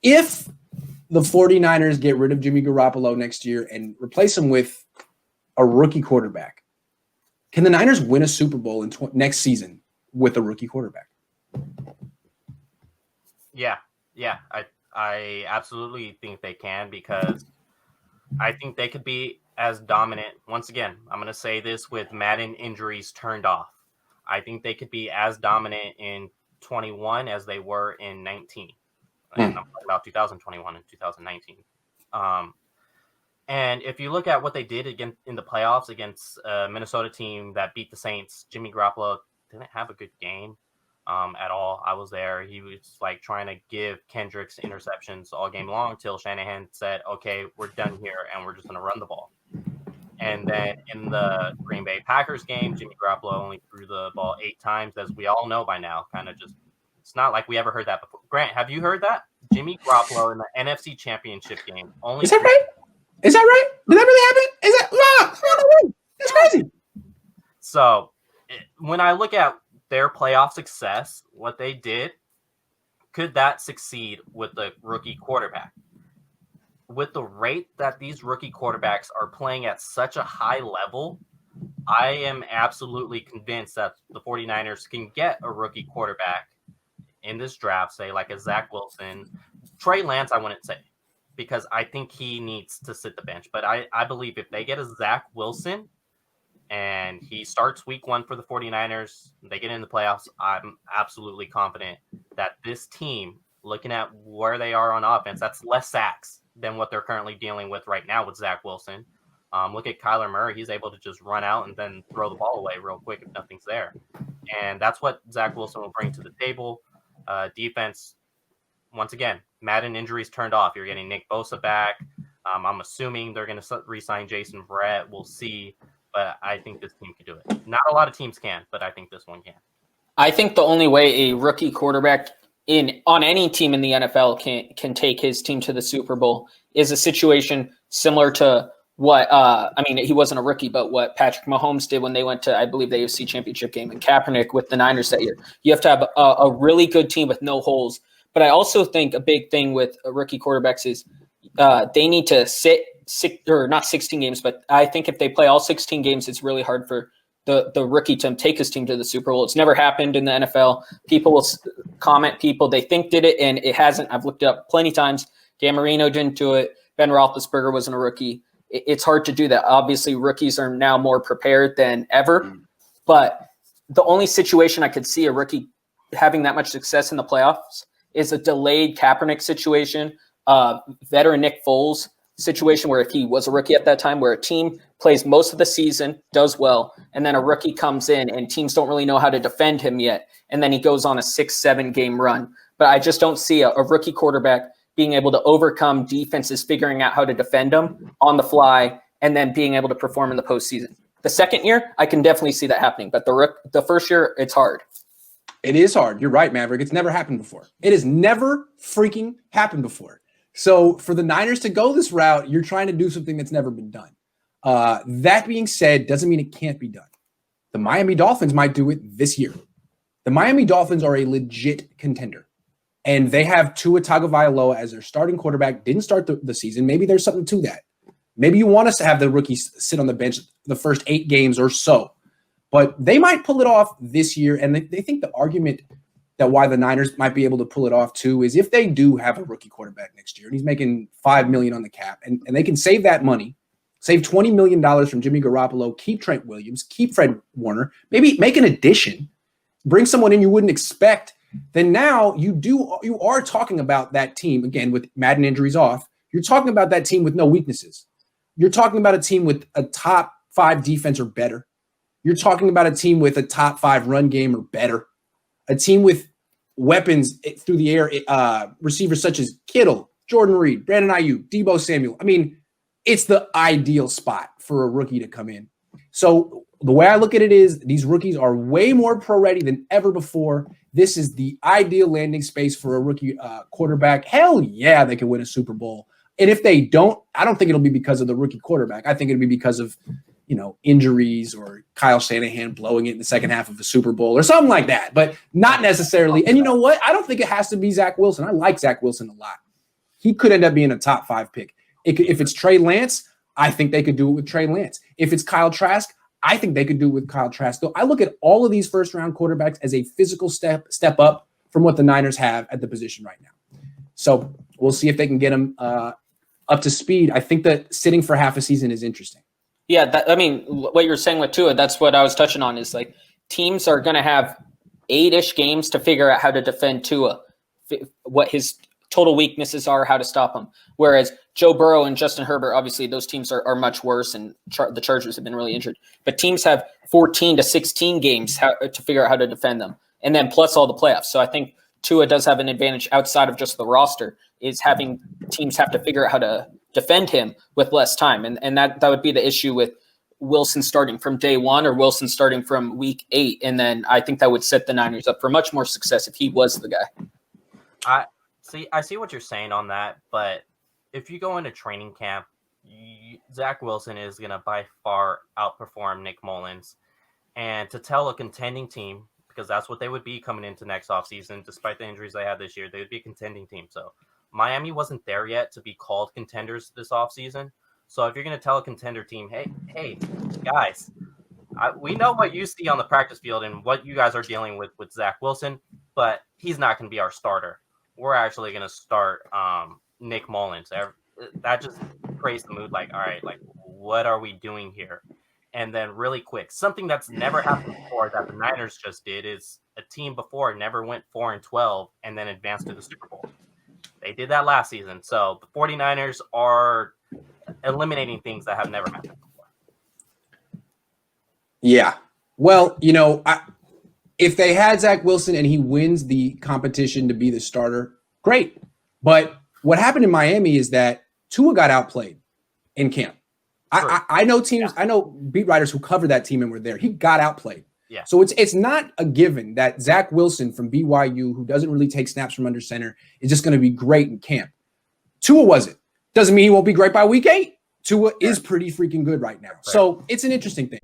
if the 49ers get rid of Jimmy Garoppolo next year and replace him with a rookie quarterback, can the Niners win a Super Bowl in next season with a rookie quarterback? Yeah. I absolutely think they can, because I think they could be as dominant. Once again, I'm going to say this with Madden injuries turned off. I think they could be as dominant in 21 as they were in 19. And I'm talking about 2021 and 2019. And if you look at what they did again in the playoffs against a Minnesota team that beat the Saints, Jimmy Garoppolo didn't have a good game at all. I was there. He was like trying to give Kendricks interceptions all game long till Shanahan said, okay, we're done here and we're just going to run the ball. And then in the Green Bay Packers game, Jimmy Garoppolo only threw the ball 8 times, as we all know by now. Kind of just, it's not like we ever heard that before. Grant, have you heard that? Jimmy Garoppolo in the NFC Championship game only. Is that right? Is that right? Did that really happen? Is that That's crazy. So when I look at their playoff success, what they did, could that succeed with the rookie quarterback? With the rate that these rookie quarterbacks are playing at such a high level, I am absolutely convinced that the 49ers can get a rookie quarterback in this draft, say like a Zach Wilson. Trey Lance, I wouldn't say, because I think he needs to sit the bench. But I believe if they get a Zach Wilson and he starts week 1 for the 49ers, they get in the playoffs, I'm absolutely confident that this team, looking at where they are on offense, that's less sacks than what they're currently dealing with right now with Zach Wilson. Look at Kyler Murray. He's able to just run out and then throw the ball away real quick if nothing's there. And that's what Zach Wilson will bring to the table. Defense, once again, Madden injuries turned off. You're getting Nick Bosa back. I'm assuming they're going to re-sign Jason Verrett. We'll see. But I think this team can do it. Not a lot of teams can, but I think this one can. I think the only way a rookie quarterback on any team in the NFL can take his team to the Super Bowl is a situation similar to what he wasn't a rookie, but what Patrick Mahomes did when they went to, I believe, the AFC Championship game, and Kaepernick with the Niners that year. You have to have a really good team with no holes. But I also think a big thing with rookie quarterbacks is they need to not 16 games, but I think if they play all 16 games, it's really hard for the rookie to take his team to the Super Bowl. It's never happened in the NFL. People will comment people they think did it, and it hasn't. I've looked it up plenty times. Dan Marino didn't do it. Ben Roethlisberger wasn't a rookie. It's hard to do that. Obviously, rookies are now more prepared than ever. But the only situation I could see a rookie having that much success in the playoffs is a delayed Kaepernick situation, veteran Nick Foles situation where if he was a rookie at that time, where a team plays most of the season, does well, and then a rookie comes in and teams don't really know how to defend him yet, and then he goes on a 6-7 game run. But I just don't see a rookie quarterback being able to overcome defenses, figuring out how to defend them on the fly, and then being able to perform in the postseason. The second year, I can definitely see that happening, but the first year, it's hard. It is hard. You're right, Maverick. It's never happened before. It has never freaking happened before. So for the Niners to go this route, you're trying to do something that's never been done. That being said, doesn't mean it can't be done. The Miami Dolphins might do it this year. The Miami Dolphins are a legit contender, and they have Tua Tagovailoa as their starting quarterback. Didn't start the season. Maybe there's something to that. Maybe you want us to have the rookies sit on the bench the first 8 games or so. But they might pull it off this year, and they think the argument that why the Niners might be able to pull it off too is if they do have a rookie quarterback next year, and he's making $5 million on the cap, and they can save that money, save $20 million from Jimmy Garoppolo, keep Trent Williams, keep Fred Warner, maybe make an addition, bring someone in you wouldn't expect, then now you are talking about that team, again, with Madden injuries off, you're talking about that team with no weaknesses. You're talking about a team with a top 5 defense or better. You're talking about a team with a top 5 run game or better, a team with weapons through the air, receivers such as Kittle, Jordan Reed, Brandon Ayuk, Deebo Samuel. I mean, it's the ideal spot for a rookie to come in. So the way I look at it is these rookies are way more pro ready than ever before. This is the ideal landing space for a rookie quarterback. Hell yeah, they can win a Super Bowl. And if they don't, I don't think it'll be because of the rookie quarterback. I think it'll be because of injuries or Kyle Shanahan blowing it in the second half of the Super Bowl or something like that, but not necessarily. And you know what? I don't think it has to be Zach Wilson. I like Zach Wilson a lot. he could end up being a top 5 pick. If it's Trey Lance, I think they could do it with Trey Lance. If it's Kyle Trask, I think they could do it with Kyle Trask. So I look at all of these first-round quarterbacks as a physical step up from what the Niners have at the position right now. So we'll see if they can get them up to speed. I think that sitting for half a season is interesting. Yeah, what you're saying with Tua, that's what I was touching on, is like teams are going to have 8-ish games to figure out how to defend Tua, what his total weaknesses are, how to stop him. Whereas Joe Burrow and Justin Herbert, obviously those teams are much worse, and the Chargers have been really injured. But teams have 14 to 16 games to figure out how to defend them, and then plus all the playoffs. So I think Tua does have an advantage outside of just the roster, is having teams have to figure out how to defend him with less time. And that would be the issue with Wilson starting from day one or Wilson starting from week 8. And then I think that would set the Niners up for much more success if he was the guy. I see what you're saying on that, but if you go into training camp, Zach Wilson is going to by far outperform Nick Mullins. And to tell a contending team, because that's what they would be coming into next offseason, despite the injuries they had this year, they would be a contending team. So Miami wasn't there yet to be called contenders this offseason. So if you're going to tell a contender team, hey, guys, we know what you see on the practice field and what you guys are dealing with Zach Wilson, but he's not going to be our starter. We're actually going to start Nick Mullins. That just creates the mood like, all right, like, what are we doing here? And then really quick, something that's never happened before that the Niners just did is a team before never went 4-12 and then advanced to the Super Bowl. They did that last season. So the 49ers are eliminating things that have never happened before. Yeah. Well, if they had Zach Wilson and he wins the competition to be the starter, great. But what happened in Miami is that Tua got outplayed in camp. I know teams, I know beat writers who cover that team and were there. He got outplayed. Yeah. So it's not a given that Zach Wilson from BYU, who doesn't really take snaps from under center, is just going to be great in camp. Tua wasn't. Doesn't mean he won't be great by week 8. Tua is pretty freaking good right now. So it's an interesting thing.